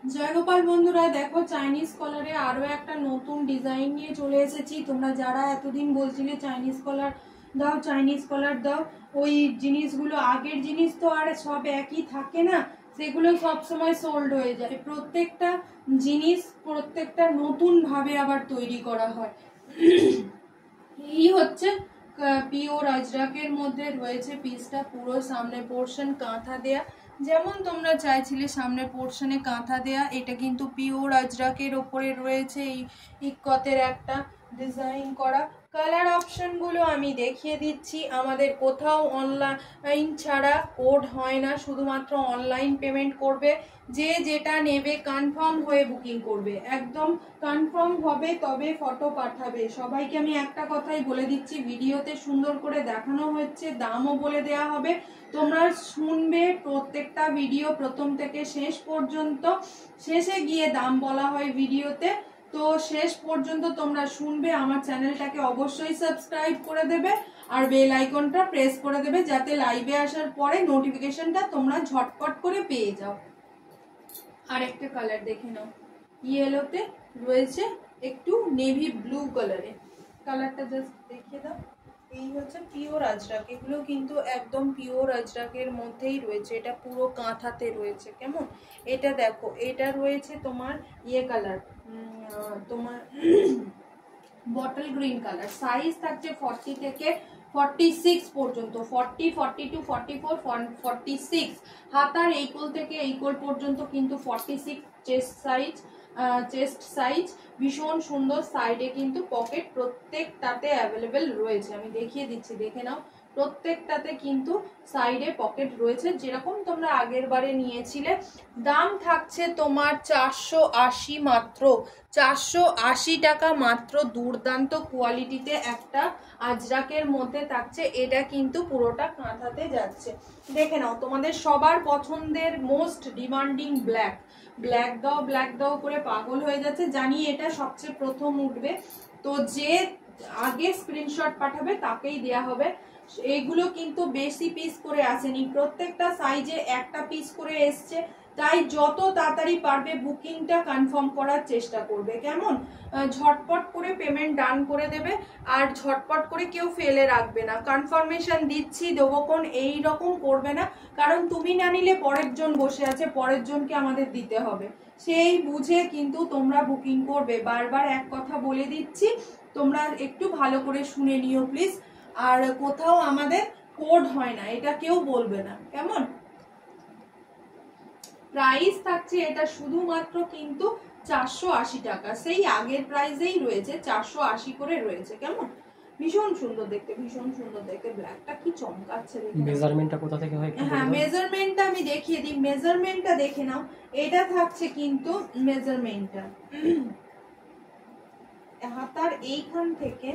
জয়গোপাল বন্ধুরা, দেখো চাইনিজ কলারে আরো একটা নতুন ডিজাইন নিয়ে চলে এসেছি। তোমরা যারা এতদিন বলছিলে চাইনিজ কলার দাও চাইনিজ কলার দাও, ওই জিনিসগুলো আগের জিনিস তো আর সব একই থাকে না, সেগুলো সব সময় সোল্ড হয়ে যায়। প্রত্যেকটা জিনিস প্রত্যেকটা নতুন ভাবে আবার তৈরি করা হয়। এই হচ্ছে পিওর আজরাকের মধ্যে রয়েছে পিসটা, পুরো সামনে পোর্শন কাঁথা দেয়া, যেমন তোমরা চাইছিলে সামনে পোর্শনে কাঁথা দেয়া। এটা কিন্তু পিওর আজরাকের ওপরে রয়েছে এই ইক্কতের একটা ডিজাইন করা। কালার অপশনগুলো আমি দেখিয়ে দিচ্ছি। আমাদের কোথাও অনলাইন ছাড়া কোড হয় না, শুধুমাত্র অনলাইন পেমেন্ট করবে। যে যেটা নেবে কনফার্ম হয়ে বুকিং করবে, একদম কনফার্ম হবে তবে ফটো পাঠাবে। সবাইকে আমি একটা কথাই বলে দিচ্ছি, ভিডিওতে সুন্দর করে দেখানো হচ্ছে, দামও বলে দেয়া হবে। তোমরা শুনবে প্রত্যেকটা ভিডিও প্রথম থেকে শেষ পর্যন্ত, শেষে গিয়ে দাম বলা হয় ভিডিওতে। তো শেষ পর্যন্ত তোমরা শুনবে। আমার চ্যানেলটাকে অবশ্যই সাবস্ক্রাইব করে দেবে আর বেল আইকনটা প্রেস করে দেবে, যাতে লাইভে আসার পরে নোটিফিকেশনটা তোমরা ঝটপট করে পেয়ে যাও। আর একটা কালার দেখে নাও, ইয়েলোতে রয়েছে একটু নেভি ব্লু কালারে। কালারটা জাস্ট দেখিয়ে দাও। এই হচ্ছে পিওর আজরাক, এগুলো কিন্তু একদম পিওর আজরাকের মধ্যেই রয়েছে। এটা পুরো কাঁথাতে রয়েছে। কেমন এটা দেখো, এটা রয়েছে তোমার ইয়ে কালার, তোমার বটল গ্রিন কালার। সাইজ থাকছে 40 থেকে 46 পর্যন্ত, 40, 42, 44, 46। হাতার এই কোল থেকে এই কোল পর্যন্ত কিন্তু 46 চেস্ট সাইজ। ভীষণ সুন্দর। সাইডে কিন্তু পকেট প্রত্যেকটাতে অ্যাভেলেবেল রয়েছে। আমি দেখিয়ে দিচ্ছি, দেখে নাও। প্রত্যেকটাতে কিন্তু সাইডে পকেট রয়েছে, যেরকম তোমরা আগের বারে নিয়েছিলে। দাম থাকছে তোমার 480 মাত্র, 480 টাকা মাত্র। দুর্দান্ত কোয়ালিটিতে একটা আজরাকের মধ্যে থাকছে। এটা কিন্তু পুরোটা কাঁথাতে যাচ্ছে। দেখে নাও, তোমাদের সবার পছন্দের মোস্ট ডিমান্ডিং ব্ল্যাক, ব্ল্যাক দাও ব্ল্যাক দাও করে পাগল হয়ে যাচ্ছে। জানি এটা সবচেয়ে প্রথম উঠবে, তো যে আগে স্ক্রিনশট পাঠাবে তাকেই দেয়া হবে। এগুলো কিন্তু বেশি পিস করে আসেনি, প্রত্যেকটা সাইজে একটা পিস করে এসছে। তাই যত তাড়াতাড়ি পারবে বুকিংটা কনফার্ম করার চেষ্টা করবে। কেমন ঝটপট করে পেমেন্ট ডান করে দেবে, আর ঝটপট করে কেউ ফেলে রাখবে না। কনফার্মেশন দিচ্ছি দেবোক্ষণ এই রকম করবে না, কারণ তুমি না নিলে পরের জন বসে আছে, পরের জনকে আমাদের দিতে হবে। সেই বুঝে কিন্তু তোমরা বুকিং করবে। বারবার এক কথা বলে দিচ্ছি, তোমরা একটু ভালো করে শুনে নিও প্লিজ। আর কোথাও আমাদের কোড হয় না, এটা কেউ বলবে না। কেমন প্রাইস থাকছে এটা শুধুমাত্র কিন্তু 480 টাকা, সেই আগের প্রাইসেই রয়েছে, 480 করে রয়েছে। কেমন ভীষণ সুন্দর দেখতে, ভীষণ সুন্দর দেখতে। ব্ল্যাকটা কি চমকাচ্ছে দেখে। মেজারমেন্টটা কোথা থেকে হয়? হ্যাঁ, মেজারমেন্টটা আমি দেখিয়ে দিই। মেজারমেন্টটা দেখে নাও। এটা থাকছে কিন্তু মেজারমেন্টটা হাতার এইখান থেকে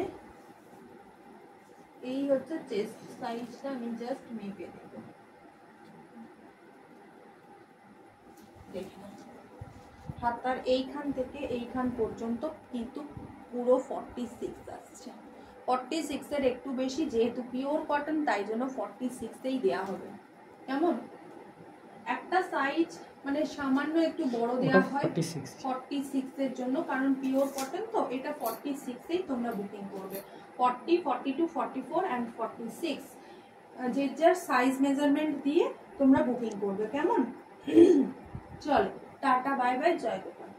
এই হচ্ছে চেস্ট সাইজটা। আমি জাস্ট মেপে দেব, দেখে নাও। হাতার এইখান থেকে এইখান পর্যন্ত কিন্তু পুরো 46 আসছে। 46 এর একটু বেশি, যেহেতু পিওর কটন তাই জন্য 46এই দেয়া হবে। কেমন একটা সাইজ মানে সামান্য একটু বড় দেয়া হয় 46 এর জন্য, কারণ পিওর কটন তো। এটা 46এই তোমরা বুকিং করবে। 40, 42, 44 and 46 যে যার সাইজ মেজারমেন্ট দিয়ে তোমরা বুকিং করবে। কেমন চলো, টাটা, বাই বাই, জয় গোপাল।